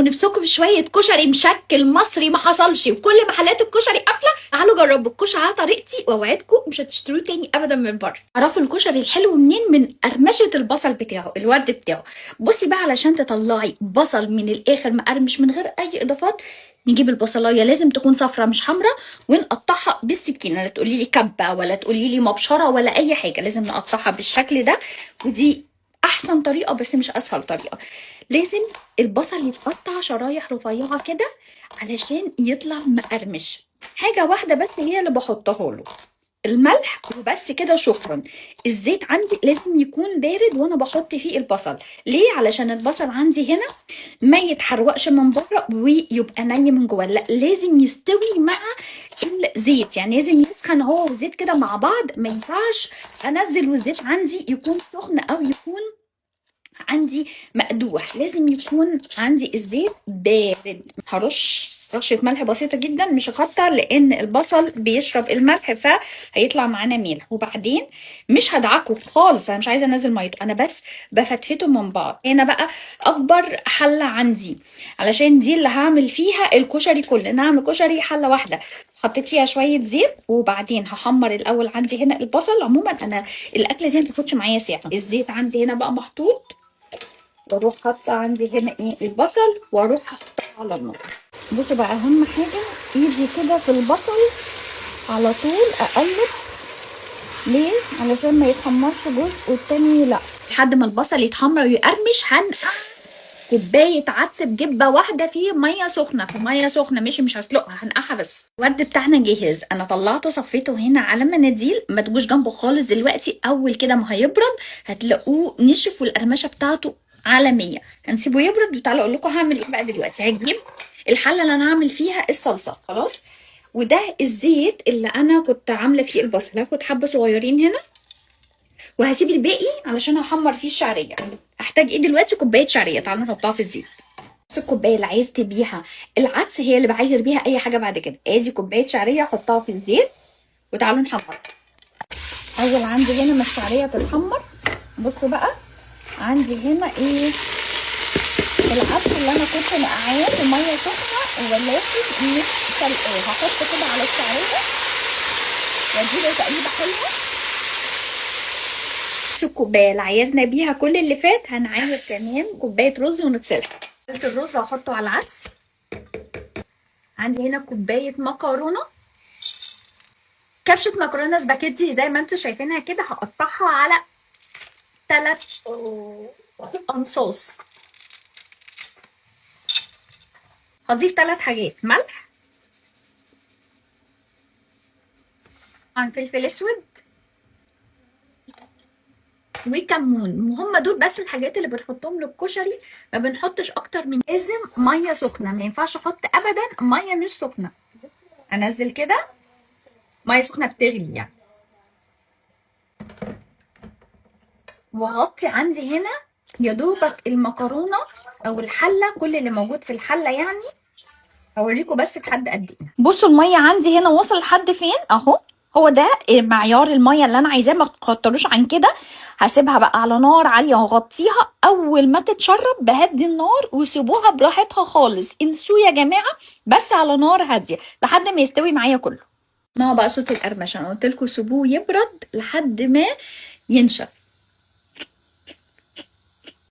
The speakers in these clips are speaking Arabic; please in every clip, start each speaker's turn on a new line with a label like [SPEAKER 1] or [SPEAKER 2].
[SPEAKER 1] ونفسكم في شويه كشري مشكل مصري ما حصلش وكل محلات الكشري قافله، تعالوا جربوا الكشري على طريقتي واوعدكم مش هتشتروه تاني ابدا من بره. عرفوا الكشري الحلو منين؟ من قرمشه البصل بتاعه، الورد بتاعه. بصي بقى علشان تطلعي بصل من الاخر مقرمش من غير اي اضافات، نجيب البصلايه لازم تكون صفرة مش حمراء ونقطعها بالسكينه، لا تقولي لي كبه ولا تقولي لي مبشره ولا اي حاجه، لازم نقطعها بالشكل ده. ودي احسن طريقه بس مش اسهل طريقه. لازم البصل يتقطع شرايح رفيعه كده علشان يطلع مقرمش. حاجه واحده بس هي اللي بحطها له، الملح وبس كده شكرا. الزيت عندي لازم يكون بارد وانا بحط فيه البصل. ليه؟ علشان البصل عندي هنا ما يتحرقش من بره ويبقى ني من جوه، لا لازم يستوي مع الزيت، يعني لازم يسخن هو والزيت كده مع بعض. ما ينفعش انزل والزيت عندي يكون سخن او يكون عندي مقدوح، لازم يكون عندي الزيت بارد. هرش رشة ملح بسيطة جدا مش هكتر لان البصل بيشرب الملح فهيطلع معانا ملح. وبعدين مش هدعكه خالص، انا مش عايزة انزل ميته، انا بس بفتفته من بعض. هنا بقى اكبر حلة عندي علشان دي اللي هعمل فيها الكشري كله، انا هعمل كشري حلة واحدة. حطيت فيها شوية زيت وبعدين هحمر الاول عندي هنا البصل. عموما انا الاكلة دي ما بتاخدش معايا ساعة. الزيت عندي هنا بقى محطوط، واروح حاطه عندي هنا البصل واروح احطه على النار. بصوا بقى اهم حاجه ايدي كده في البصل على طول اقلب. ليه؟ علشان ما يتحمرش جزء والتاني لا، لحد ما البصل يتحمر ويقرمش. هنقع كوبايه عدس بجبه واحده في ميه سخنه، في ميه سخنه مش هسلقها، هنقعها بس. الورد بتاعنا جاهز، انا طلعته صفيته هنا على مناديل. ما تجوش جنبه خالص دلوقتي، اول كده ما هيبرد هتلاقوه نشف والقرمشه بتاعته على 100. هنسيبه يبرد وتعالوا اقول لكم هعمل ايه بقى دلوقتي. هجيب الحله اللي انا هعمل فيها الصلصه خلاص، وده الزيت اللي انا كنت عامله فيه البصل. هاخد حبه صغيرين هنا وهسيب الباقي علشان هحمر فيه الشعريه. احتاج ايه دلوقتي؟ كوبايه شعريه، تعالوا نحطها في الزيت. نص الكوبايه اللي عايرت بيها العدس هي اللي بعاير بيها اي حاجه بعد كده. ادي كوبايه شعريه احطها في الزيت وتعالوا نحمر. اول عندي هنا ما الشعريه تتحمر، بصوا بقى عندي هنا ايه العدس اللي انا كنت نقعاه في ميه سخنه ولكن مش سلقاه. هحط كده على الشعريه واديله تقليبه حلوه. الكوبايه اللي عايرنا بيها كل اللي فات هنعاير كمان كوبايه رز ونغسلها. الرز هحطه على العدس. عندي هنا كوبايه مكرونه، كبشه مكرونه سباكيتي زي ما انتم شايفينها كده. هقطعها على 3 انصاص. هضيف 3 حاجات: ملح، عن فلفل اسود، وكمون. هم دول بس الحاجات اللي بنحطهم للكشري، ما بنحطش اكتر من. لازم ميه سخنه، ما ينفعش احط ابدا ميه مش سخنه. انزل كده ميه سخنه بتغلي يعني، واغطي عندي هنا يا دوبك المكرونه او الحله، كل اللي موجود في الحله يعني. هوريكم بس لحد قد ايه. بصوا الميه عندي هنا وصل لحد فين اهو. هو ده معيار الميه اللي انا عايزاه، ما تكتروش عن كده. هسيبها بقى على نار عاليه واغطيها. اول ما تتشرب بهدي النار وسيبوها براحتها خالص، انسوا يا جماعه، بس على نار هاديه لحد ما يستوي معايا كله. ما هو بقى صوت القرمشه، انا قلت لكم سيبوه يبرد لحد ما ينشف.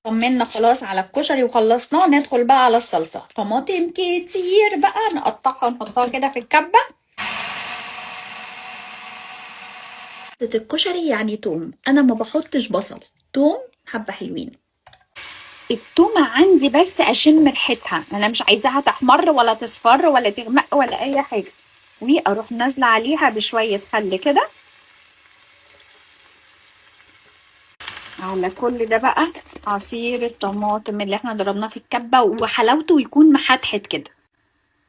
[SPEAKER 1] طمنا خلاص على الكشري وخلصناه. ندخل بقى على الصلصه. طماطم كتير بقى نقطعها ونحطها كده في الكبه. الكشري يعني توم، انا ما بحطش بصل، توم حبه حلوين. التومه عندي بس اشم ريحتها، انا مش عايزاها تحمر ولا تصفر ولا تغمق ولا اي حاجه. واروح نازله عليها بشويه خل كده على كل ده بقى عصير الطماطم اللي احنا ضربناه في الكبه، وحلاوته يكون محتحت كده.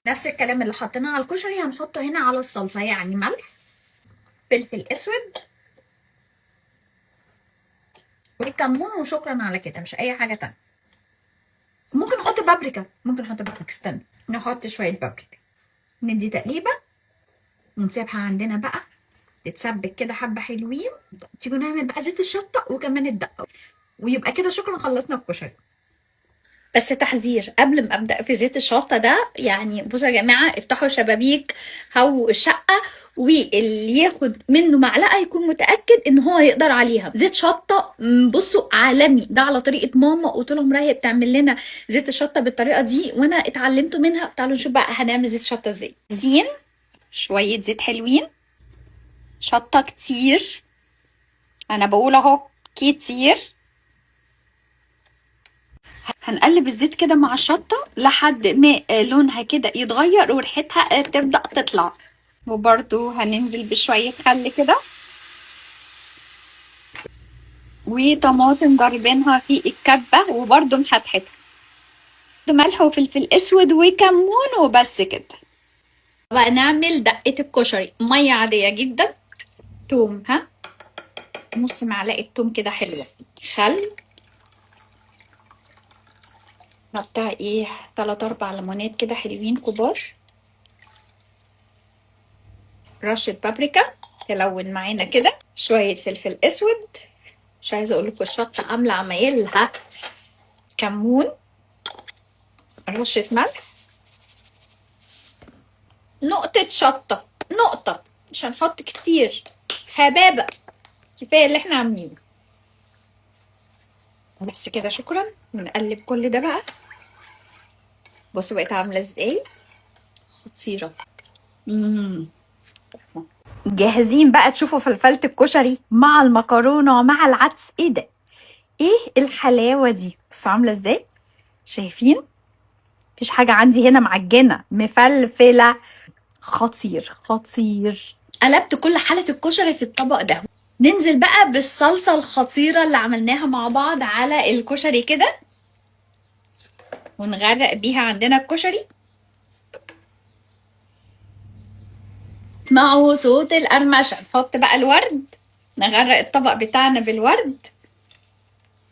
[SPEAKER 1] نفس الكلام اللي حطيناه على الكشري هنحطه هنا على الصلصه، يعني ملح، فلفل اسود، والكمون، وشكرا على كده، مش اي حاجه تانية. ممكن نحط بابريكا، استنى نحط شويه بابريكا. ندي تقليبه ونسيبها عندنا بقى تتسبك كده حبه حلوين. تيجوا نعمل بقى زيت الشطه وكمان الدقه، ويبقى كده شكرا خلصنا الكشري. بس تحذير قبل ما ابدا في زيت الشطه ده، يعني بصوا يا جماعه افتحوا شبابيك او الشقه، واللي ياخد منه معلقه يكون متاكد ان هو يقدر عليها. زيت شطه بصوا عالمي، ده على طريقه ماما وطول عمرها هي بتعمل لنا زيت الشطه بالطريقه دي وانا اتعلمته منها. تعالوا نشوف بقى هنعمل زيت شطه ازاي. زين شويه زيت حلوين، شطه كتير، انا بقول اهو كتير. هنقلب الزيت كده مع الشطة لحد ما لونها كده يتغير وريحتها تبدأ تطلع. وبرضو هننزل بشوية خل كده، وطماطم ضاربينها في الكبة وبرضو محتحتها، ملح وفلفل اسود وكمون وبس كده. بقى نعمل دقة الكشري، مية عادية جدا، توم، نص معلقة توم كده حلوة، خل، بتاع 3-4 ليمونات كده حلوين كبار، رشة بابريكا تلون معانا كده، شوية فلفل اسود، مش عايزة اقول لكم الشطة عاملة عمايلها، كمون، رشة ملح، نقطة شطة، نقطة، مش هنحط كتير، هبابة، كفاية اللي احنا عاملينه. بس كده شكرا. نقلب كل ده بقى. بصوا بقت عاملة ازاي، خطيرة. جاهزين بقى تشوفوا فلفلة الكشري مع المكرونة ومع العدس. ايه ده، ايه الحلاوة دي، بصوا عاملة ازاي، شايفين؟ مفيش حاجة عندي هنا معجنة، مفلفلة، خطير خطير. قلبت كل حالة الكشري في الطبق ده. ننزل بقى بالصلصة الخطيرة اللي عملناها مع بعض على الكشري كده، ونغرق بيها عندنا الكشري. اسمعوا صوت القرمشة. نحط بقى الورد، نغرق الطبق بتاعنا بالورد.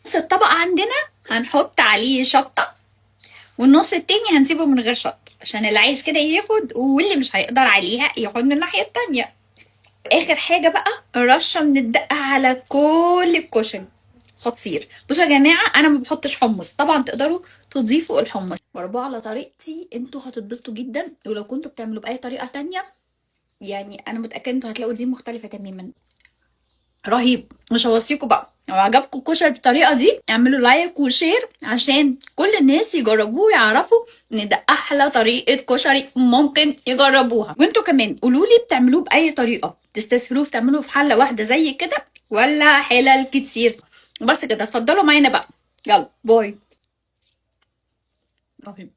[SPEAKER 1] نص الطبق عندنا هنحط عليه شطة، والنص التاني هنسيبه من غير شطة عشان اللي عايز كده ياخد، واللي مش هيقدر عليها ياخد من الناحية التانية. اخر حاجة بقى رشة من الدقة على كل الكشري، خطير. بصوا يا جماعة انا ما بحطش حمص، طبعا تقدروا تضيفوا الحمص. جربوه على طريقتي انتوا هتتبسطوا جدا، ولو كنتوا بتعملوا بأي طريقة تانية يعني انا متأكدة انتوا هتلاقوا دي مختلفة تماما، رهيب. مش هوصيكم بقى، لو عجبكم الكشري بالطريقه دي اعملوا لايك وشير عشان كل الناس يجربوه ويعرفوا ان ده احلى طريقه كشري ممكن يجربوها. وانتوا كمان قولوا لي بتعملوه باي طريقه، تستسهلوه بتعملوه في حله واحده زي كده ولا حلل كتير. بس كده اتفضلوا معانا بقى، يلا باي. رهيب.